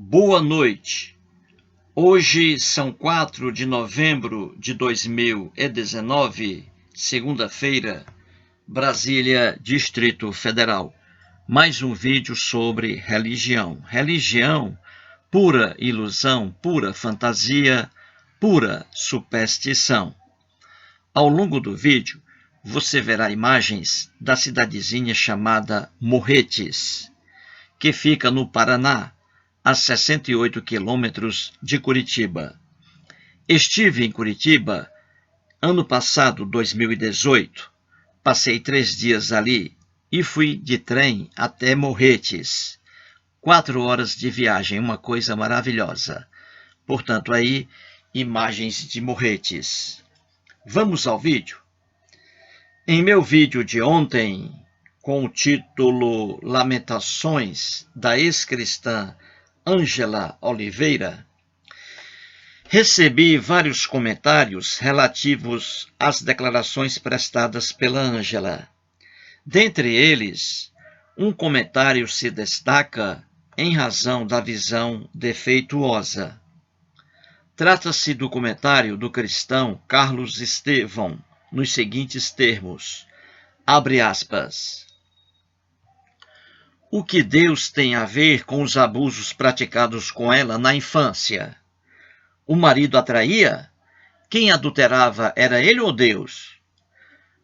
Boa noite. Hoje são 4 de novembro de 2019, segunda-feira, Brasília, Distrito Federal. Mais um vídeo sobre religião. Religião, pura ilusão, pura fantasia, pura superstição. Ao longo do vídeo, você verá imagens da cidadezinha chamada Morretes, que fica no Paraná, a 68 quilômetros de Curitiba. Estive em Curitiba ano passado, 2018. Passei 3 dias ali e fui de trem até Morretes. 4 horas de viagem, uma coisa maravilhosa. Portanto, aí, imagens de Morretes. Vamos ao vídeo? Em meu vídeo de ontem, com o título Lamentações da ex-cristã Ângela Oliveira, recebi vários comentários relativos às declarações prestadas pela Ângela. Dentre eles, um comentário se destaca em razão da visão defeituosa. Trata-se do comentário do cristão Carlos Estevão, nos seguintes termos, abre aspas, o que Deus tem a ver com os abusos praticados com ela na infância? O marido a traía? Quem adulterava era ele ou Deus?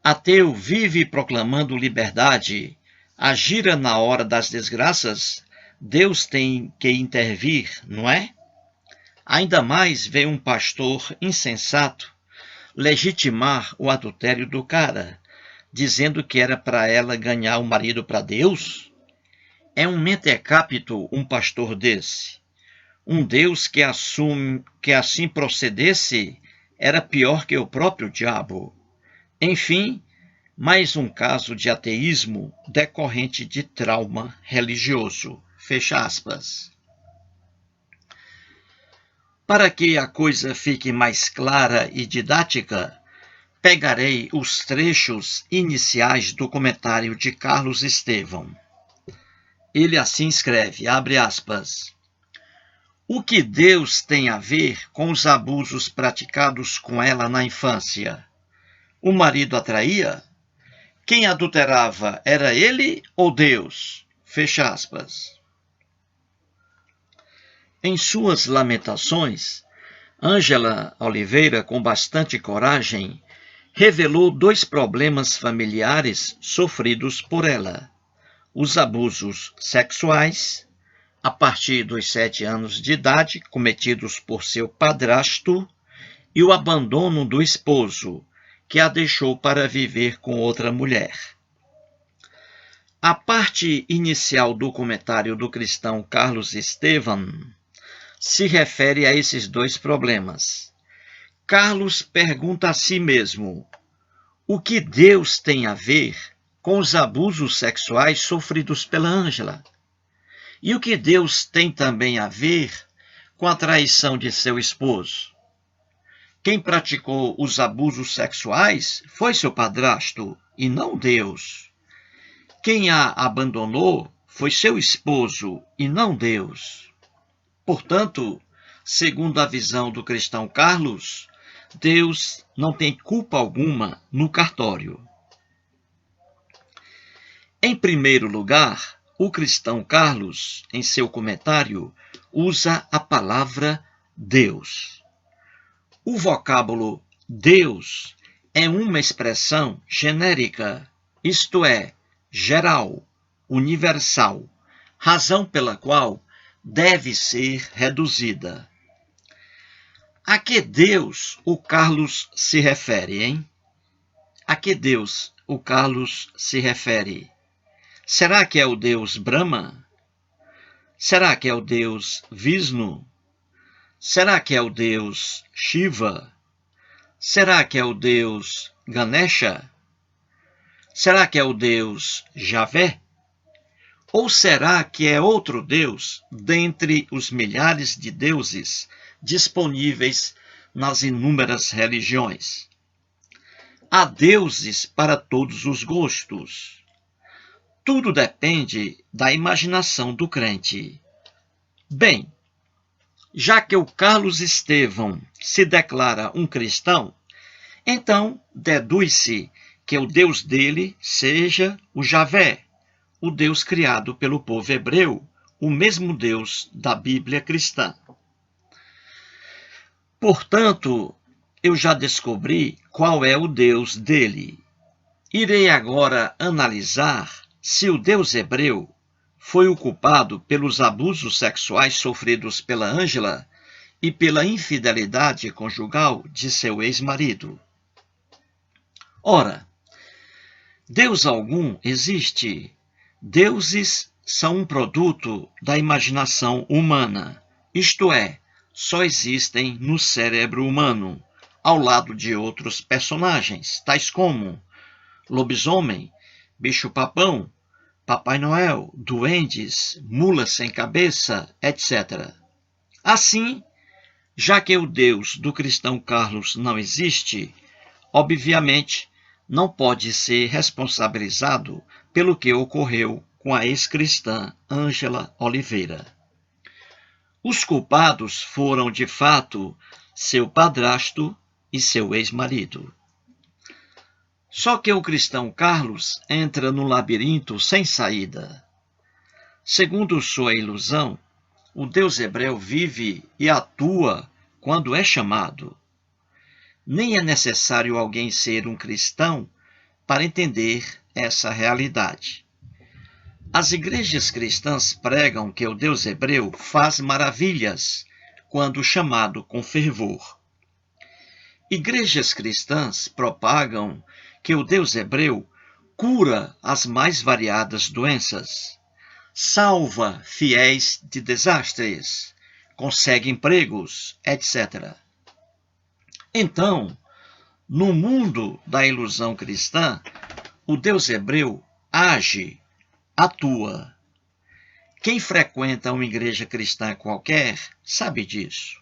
Ateu vive proclamando liberdade. Agira na hora das desgraças? Deus tem que intervir, não é? Ainda mais vem um pastor insensato legitimar o adultério do cara, dizendo que era para ela ganhar o marido para Deus? É um mentecapto um pastor desse. Um Deus que assim procedesse era pior que o próprio diabo. Enfim, mais um caso de ateísmo decorrente de trauma religioso. Fecha aspas. Para que a coisa fique mais clara e didática, pegarei os trechos iniciais do comentário de Carlos Estevão. Ele assim escreve, abre aspas, o que Deus tem a ver com os abusos praticados com ela na infância? O marido a traía? Quem adulterava era ele ou Deus? Fecha aspas. Em suas lamentações, Ângela Oliveira, com bastante coragem, revelou 2 problemas familiares sofridos por ela. Os abusos sexuais, a partir dos 7 anos de idade, cometidos por seu padrasto, e o abandono do esposo, que a deixou para viver com outra mulher. A parte inicial do comentário do cristão Carlos Estevão se refere a esses 2 problemas. Carlos pergunta a si mesmo, o que Deus tem a ver com os abusos sexuais sofridos pela Ângela? E o que Deus tem também a ver com a traição de seu esposo? Quem praticou os abusos sexuais foi seu padrasto e não Deus. Quem a abandonou foi seu esposo e não Deus. Portanto, segundo a visão do cristão Carlos, Deus não tem culpa alguma no cartório. Em primeiro lugar, o cristão Carlos, em seu comentário, usa a palavra Deus. O vocábulo Deus é uma expressão genérica, isto é, geral, universal, razão pela qual deve ser reduzida. A que Deus o Carlos se refere, hein? A que Deus o Carlos se refere? Será que é o Deus Brahma? Será que é o Deus Vishnu? Será que é o Deus Shiva? Será que é o Deus Ganesha? Será que é o Deus Javé? Ou será que é outro Deus dentre os milhares de deuses disponíveis nas inúmeras religiões? Há deuses para todos os gostos. Tudo depende da imaginação do crente. Bem, Já que o Carlos Estevão se declara um cristão, então deduz-se que o Deus dele seja o Javé, o Deus criado pelo povo hebreu, o mesmo Deus da Bíblia cristã. Portanto, eu já descobri qual é o Deus dele. Irei agora analisar se o Deus hebreu foi o culpado pelos abusos sexuais sofridos pela Ângela e pela infidelidade conjugal de seu ex-marido. Ora, Deus algum existe. Deuses são um produto da imaginação humana, isto é, só existem no cérebro humano, ao lado de outros personagens, tais como lobisomem, bicho-papão, Papai Noel, duendes, mulas sem cabeça, etc. Assim, já que o Deus do cristão Carlos não existe, obviamente não pode ser responsabilizado pelo que ocorreu com a ex-cristã Ângela Oliveira. Os culpados foram, de fato, seu padrasto e seu ex-marido. Só que o cristão Carlos entra no labirinto sem saída. Segundo sua ilusão, o Deus hebreu vive e atua quando é chamado. Nem é necessário alguém ser um cristão para entender essa realidade. As igrejas cristãs pregam que o Deus hebreu faz maravilhas quando chamado com fervor. Igrejas cristãs propagam que o Deus hebreu cura as mais variadas doenças, salva fiéis de desastres, consegue empregos, etc. Então, no mundo da ilusão cristã, o Deus hebreu age, atua. Quem frequenta uma igreja cristã qualquer sabe disso.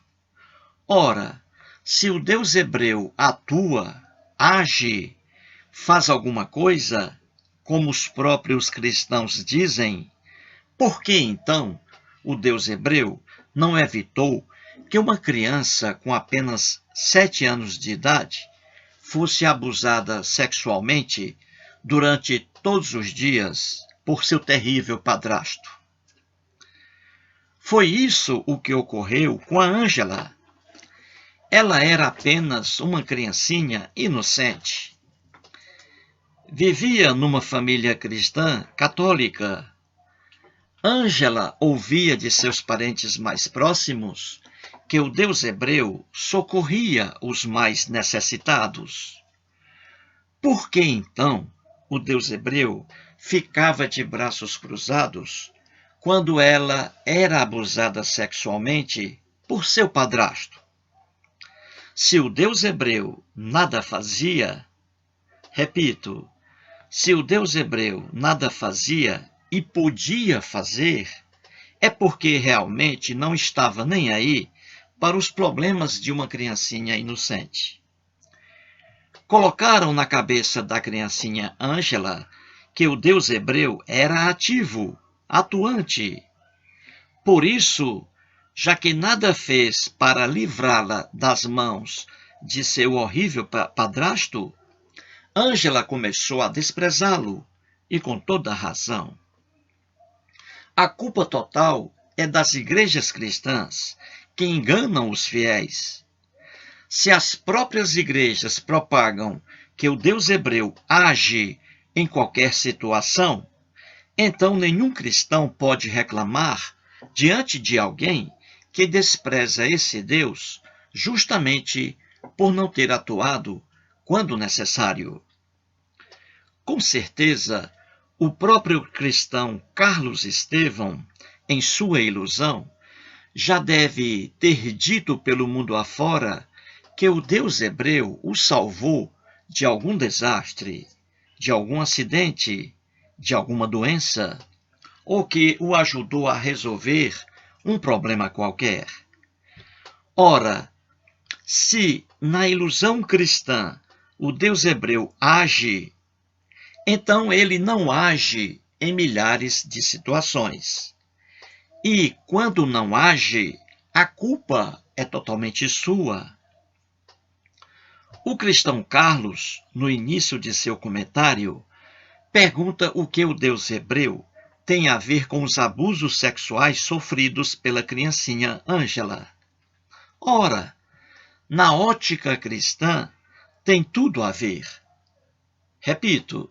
Ora, se o Deus hebreu atua, age, faz alguma coisa, como os próprios cristãos dizem, por que então o Deus hebreu não evitou que uma criança com apenas 7 anos de idade fosse abusada sexualmente durante todos os dias por seu terrível padrasto? Foi isso o que ocorreu com a Ângela. Ela era apenas uma criancinha inocente. Vivia numa família cristã católica. Ângela ouvia de seus parentes mais próximos que o Deus hebreu socorria os mais necessitados. Por que então o Deus hebreu ficava de braços cruzados quando ela era abusada sexualmente por seu padrasto? Se o Deus hebreu nada fazia, repito, se o Deus hebreu nada fazia e podia fazer, é porque realmente não estava nem aí para os problemas de uma criancinha inocente. Colocaram na cabeça da criancinha Ângela que o Deus hebreu era ativo, atuante. Por isso, já que nada fez para livrá-la das mãos de seu horrível padrasto, Ângela começou a desprezá-lo, e com toda razão. A culpa total é das igrejas cristãs, que enganam os fiéis. Se as próprias igrejas propagam que o Deus hebreu age em qualquer situação, então nenhum cristão pode reclamar diante de alguém que despreza esse Deus justamente por não ter atuado quando necessário. Com certeza, o próprio cristão Carlos Estevão, em sua ilusão, já deve ter dito pelo mundo afora que o Deus hebreu o salvou de algum desastre, de algum acidente, de alguma doença, ou que o ajudou a resolver um problema qualquer. Ora, se na ilusão cristã o Deus hebreu age, então ele não age em milhares de situações. E quando não age, A culpa é totalmente sua. O cristão Carlos, no início de seu comentário, pergunta o que o Deus hebreu tem a ver com os abusos sexuais sofridos pela criancinha Ângela. Ora, na ótica cristã, tem tudo a ver. Repito,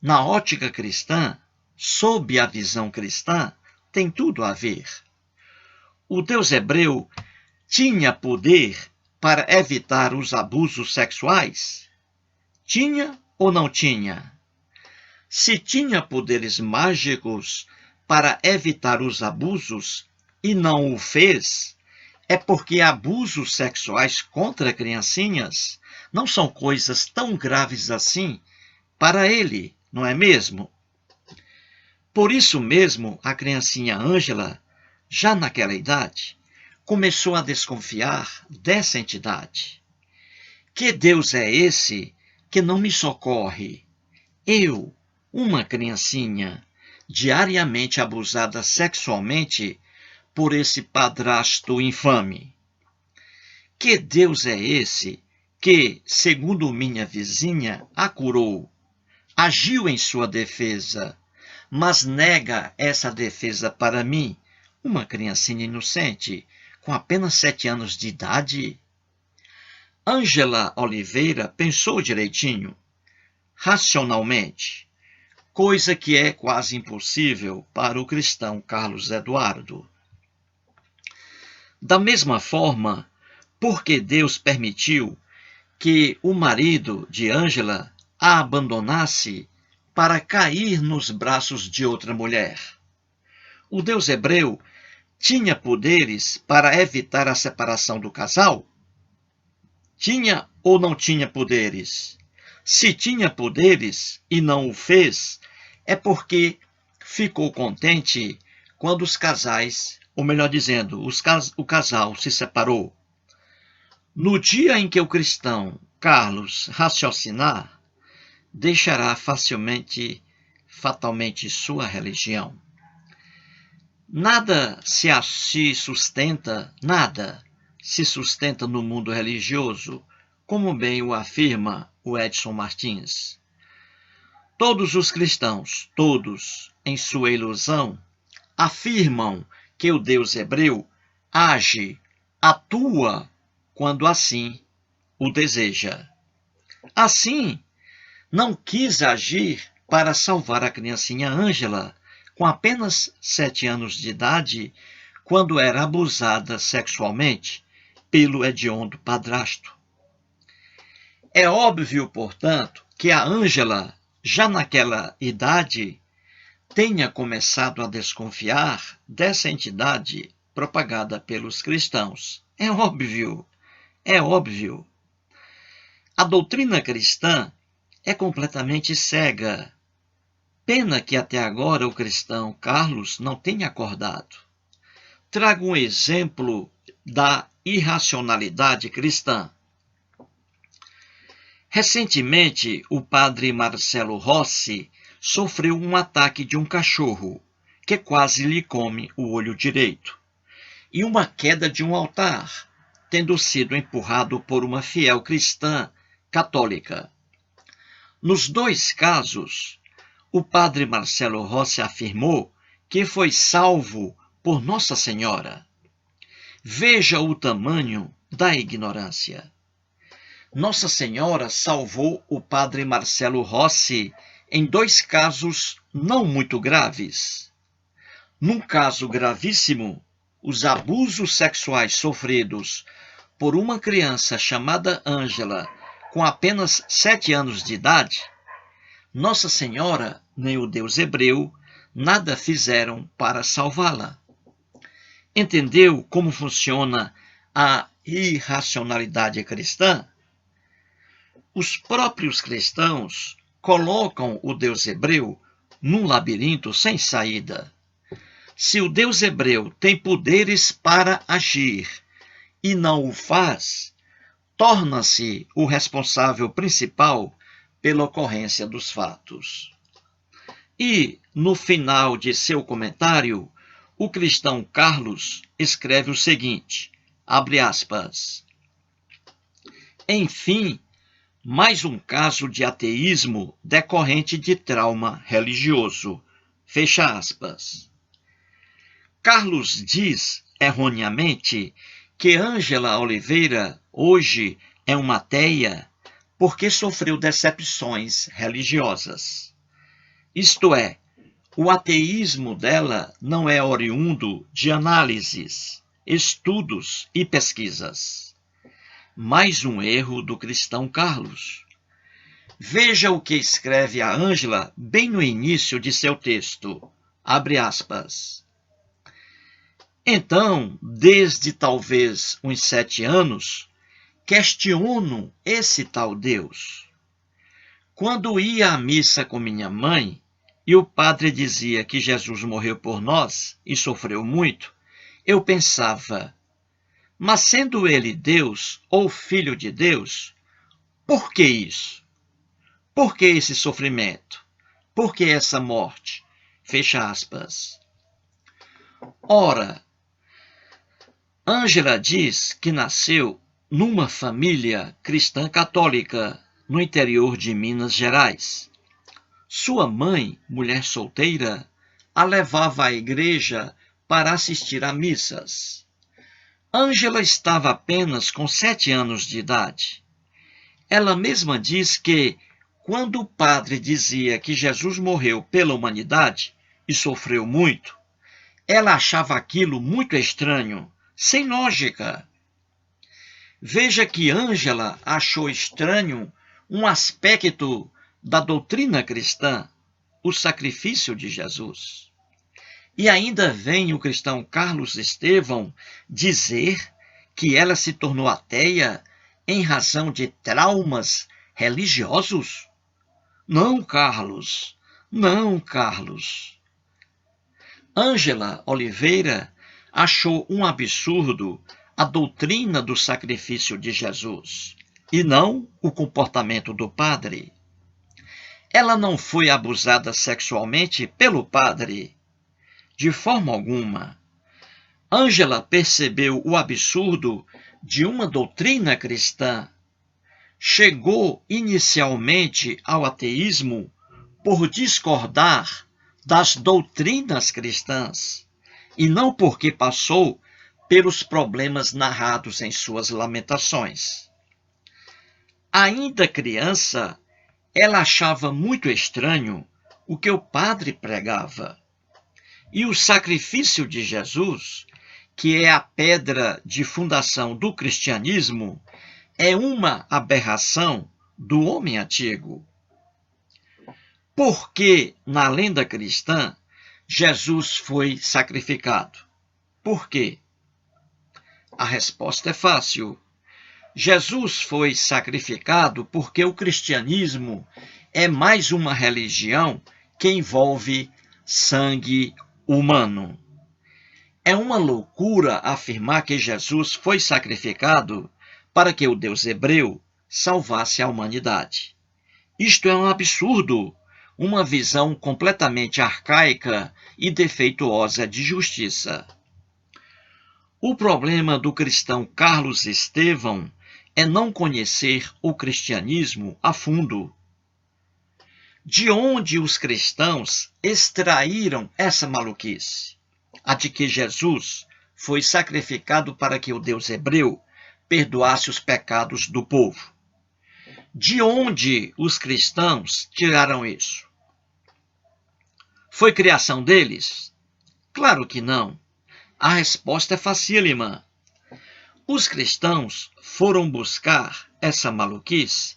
na ótica cristã, sob a visão cristã, tem tudo a ver. O Deus hebreu tinha poder para evitar os abusos sexuais? Tinha ou não tinha? Se tinha poderes mágicos para evitar os abusos e não o fez, é porque abusos sexuais contra criancinhas não são coisas tão graves assim para ele, não é mesmo? Por isso mesmo, a criancinha Ângela, já naquela idade, começou a desconfiar dessa entidade. Que Deus é esse que não me socorre? Eu, uma criancinha, diariamente abusada sexualmente por esse padrasto infame. Que Deus é esse que, segundo minha vizinha, a curou, agiu em sua defesa, mas nega essa defesa para mim, uma criancinha inocente, com apenas 7 anos de idade? Ângela Oliveira pensou direitinho, racionalmente, coisa que é quase impossível para o cristão Carlos Eduardo. Da mesma forma, porque Deus permitiu que o marido de Ângela a abandonasse para cair nos braços de outra mulher. O Deus hebreu tinha poderes para evitar a separação do casal? Tinha ou não tinha poderes? Se tinha poderes e não o fez, é porque ficou contente quando os casais, ou melhor dizendo, o casal se separou. No dia em que o cristão Carlos raciocinar, deixará fatalmente sua religião. Nada se sustenta no mundo religioso, como bem o afirma o Edson Martins. Todos os cristãos, todos, em sua ilusão, afirmam que o Deus hebreu age, atua, quando assim o deseja. Assim, não quis agir para salvar a criancinha Ângela, com apenas 7 anos de idade, quando era abusada sexualmente pelo hediondo padrasto. É óbvio, portanto, que a Ângela, já naquela idade, tenha começado a desconfiar dessa entidade propagada pelos cristãos. É óbvio, é óbvio. A doutrina cristã é completamente cega. Pena que até agora o cristão Carlos não tenha acordado. Trago um exemplo da irracionalidade cristã. Recentemente, o padre Marcelo Rossi sofreu um ataque de um cachorro, que quase lhe come o olho direito, e uma queda de um altar, tendo sido empurrado por uma fiel cristã católica. Nos dois casos, o padre Marcelo Rossi afirmou que foi salvo por Nossa Senhora. Veja o tamanho da ignorância. Nossa Senhora salvou o padre Marcelo Rossi em 2 casos não muito graves. Num caso gravíssimo, os abusos sexuais sofridos por uma criança chamada Ângela, com apenas 7 anos de idade, Nossa Senhora nem o Deus hebreu nada fizeram para salvá-la. Entendeu como funciona a irracionalidade cristã? Os próprios cristãos colocam o Deus hebreu num labirinto sem saída. Se o Deus hebreu tem poderes para agir e não o faz, torna-se o responsável principal pela ocorrência dos fatos. E, no final de seu comentário, o cristão Carlos escreve o seguinte, abre aspas, enfim, mais um caso de ateísmo decorrente de trauma religioso, fecha aspas. Carlos diz, erroneamente, que Ângela Oliveira hoje é uma ateia porque sofreu decepções religiosas. Isto é, o ateísmo dela não é oriundo de análises, estudos e pesquisas. Mais um erro do cristão Carlos. Veja o que escreve a Ângela bem no início de seu texto. Abre aspas. Então, desde talvez uns 7 anos, questiono esse tal Deus. Quando ia à missa com minha mãe, e o padre dizia que Jesus morreu por nós e sofreu muito, eu pensava, mas sendo ele Deus ou Filho de Deus, por que isso? Por que esse sofrimento? Por que essa morte? Fecha aspas. Ora, Ângela diz que nasceu numa família cristã católica no interior de Minas Gerais. Sua mãe, mulher solteira, a levava à igreja para assistir a missas. Ângela estava apenas com 7 anos de idade. Ela mesma diz que, quando o padre dizia que Jesus morreu pela humanidade e sofreu muito, ela achava aquilo muito estranho, sem lógica. Veja que Ângela achou estranho um aspecto da doutrina cristã, o sacrifício de Jesus. E ainda vem o cristão Carlos Estevão dizer que ela se tornou ateia em razão de traumas religiosos? Não, Carlos. Não, Carlos. Ângela Oliveira achou um absurdo a doutrina do sacrifício de Jesus e não o comportamento do padre. Ela não foi abusada sexualmente pelo padre, de forma alguma. Ângela percebeu o absurdo de uma doutrina cristã. Chegou inicialmente ao ateísmo por discordar das doutrinas cristãs e não porque passou pelos problemas narrados em suas lamentações. Ainda criança, ela achava muito estranho o que o padre pregava. E o sacrifício de Jesus, que é a pedra de fundação do cristianismo, é uma aberração do homem antigo. Por que, na lenda cristã, Jesus foi sacrificado? Por quê? A resposta é fácil. Jesus foi sacrificado porque o cristianismo é mais uma religião que envolve sangue humano. É uma loucura afirmar que Jesus foi sacrificado para que o Deus hebreu salvasse a humanidade. Isto é um absurdo, uma visão completamente arcaica e defeituosa de justiça. O problema do cristão Carlos Estevão é não conhecer o cristianismo a fundo. De onde os cristãos extraíram essa maluquice? A de que Jesus foi sacrificado para que o Deus hebreu perdoasse os pecados do povo. De onde os cristãos tiraram isso? Foi criação deles? Claro que não. A resposta é facílima. Os cristãos foram buscar essa maluquice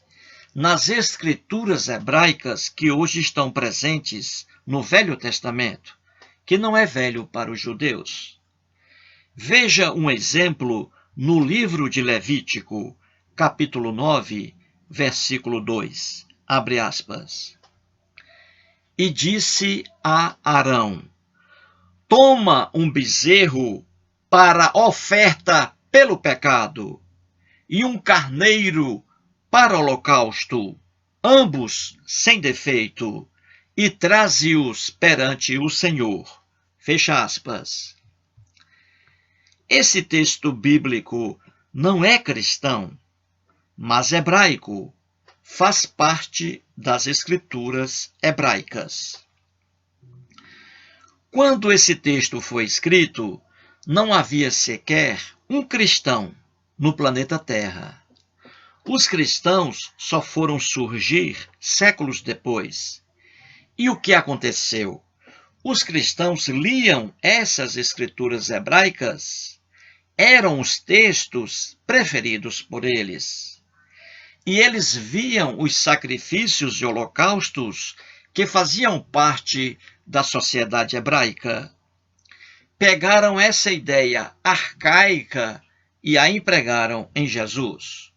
nas escrituras hebraicas que hoje estão presentes no Velho Testamento, que não é velho para os judeus. Veja um exemplo no livro de Levítico, capítulo 9, versículo 2. Abre aspas. E disse a Arão: toma um bezerro para oferta pelo pecado, e um carneiro para holocausto, ambos sem defeito, e traze-os perante o Senhor. Fecha aspas. Esse texto bíblico não é cristão, mas hebraico, faz parte das escrituras hebraicas. Quando esse texto foi escrito, não havia sequer um cristão no planeta Terra. Os cristãos só foram surgir séculos depois. E o que aconteceu? Os cristãos liam essas escrituras hebraicas, eram os textos preferidos por eles. E eles viam os sacrifícios e holocaustos que faziam parte da sociedade hebraica. Pegaram essa ideia arcaica e a empregaram em Jesus.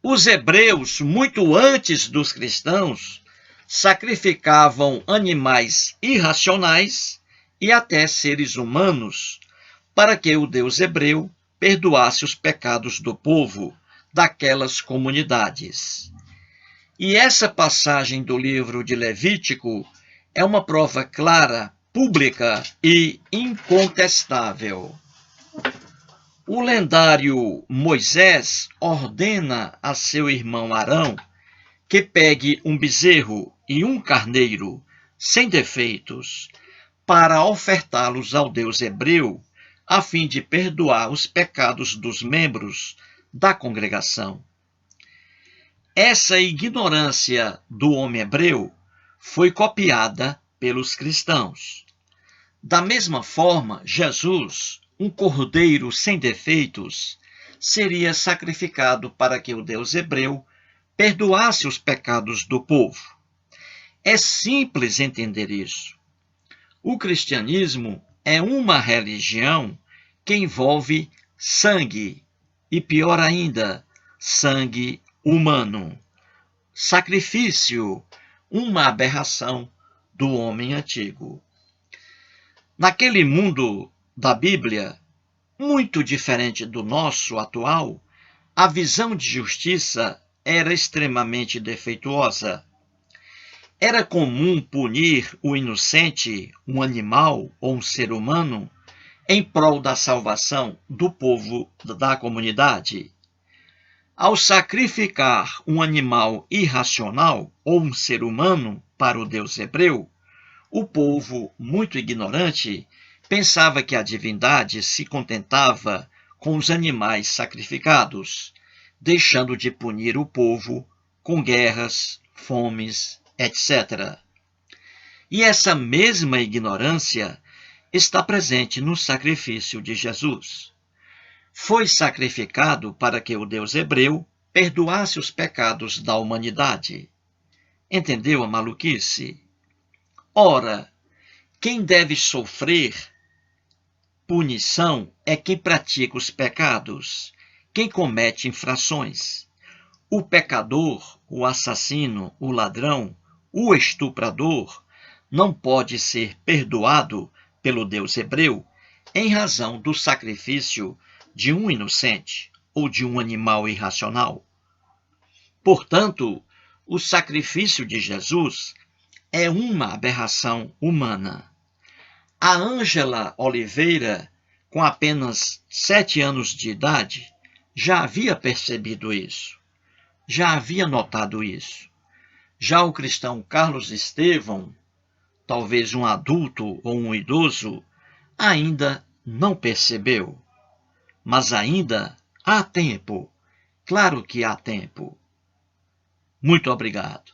Os hebreus, muito antes dos cristãos, sacrificavam animais irracionais e até seres humanos para que o Deus hebreu perdoasse os pecados do povo daquelas comunidades. E essa passagem do livro de Levítico é uma prova clara, pública e incontestável. O lendário Moisés ordena a seu irmão Arão que pegue um bezerro e um carneiro sem defeitos para ofertá-los ao Deus hebreu, a fim de perdoar os pecados dos membros da congregação. Essa ignorância do homem hebreu foi copiada pelos cristãos. Da mesma forma, Jesus, um cordeiro sem defeitos, seria sacrificado para que o Deus hebreu perdoasse os pecados do povo. É simples entender isso. O cristianismo é uma religião que envolve sangue, e pior ainda, sangue humano. Sacrifício, uma aberração do homem antigo. Naquele mundo da Bíblia, muito diferente do nosso atual, a visão de justiça era extremamente defeituosa. Era comum punir o inocente, um animal ou um ser humano, em prol da salvação do povo da comunidade. Ao sacrificar um animal irracional ou um ser humano para o Deus hebreu, o povo, muito ignorante, pensava que a divindade se contentava com os animais sacrificados, deixando de punir o povo com guerras, fomes, etc. E essa mesma ignorância está presente no sacrifício de Jesus. Foi sacrificado para que o Deus hebreu perdoasse os pecados da humanidade. Entendeu a maluquice? Ora, quem deve sofrer punição é quem pratica os pecados, quem comete infrações. O pecador, o assassino, o ladrão, o estuprador, não pode ser perdoado pelo Deus hebreu em razão do sacrifício de um inocente ou de um animal irracional. Portanto, o sacrifício de Jesus é uma aberração humana. A Ângela Oliveira, com apenas 7 anos de idade, já havia percebido isso, já havia notado isso. Já o cristão Carlos Estevão, talvez um adulto ou um idoso, ainda não percebeu. Mas ainda há tempo, claro que há tempo. Muito obrigado.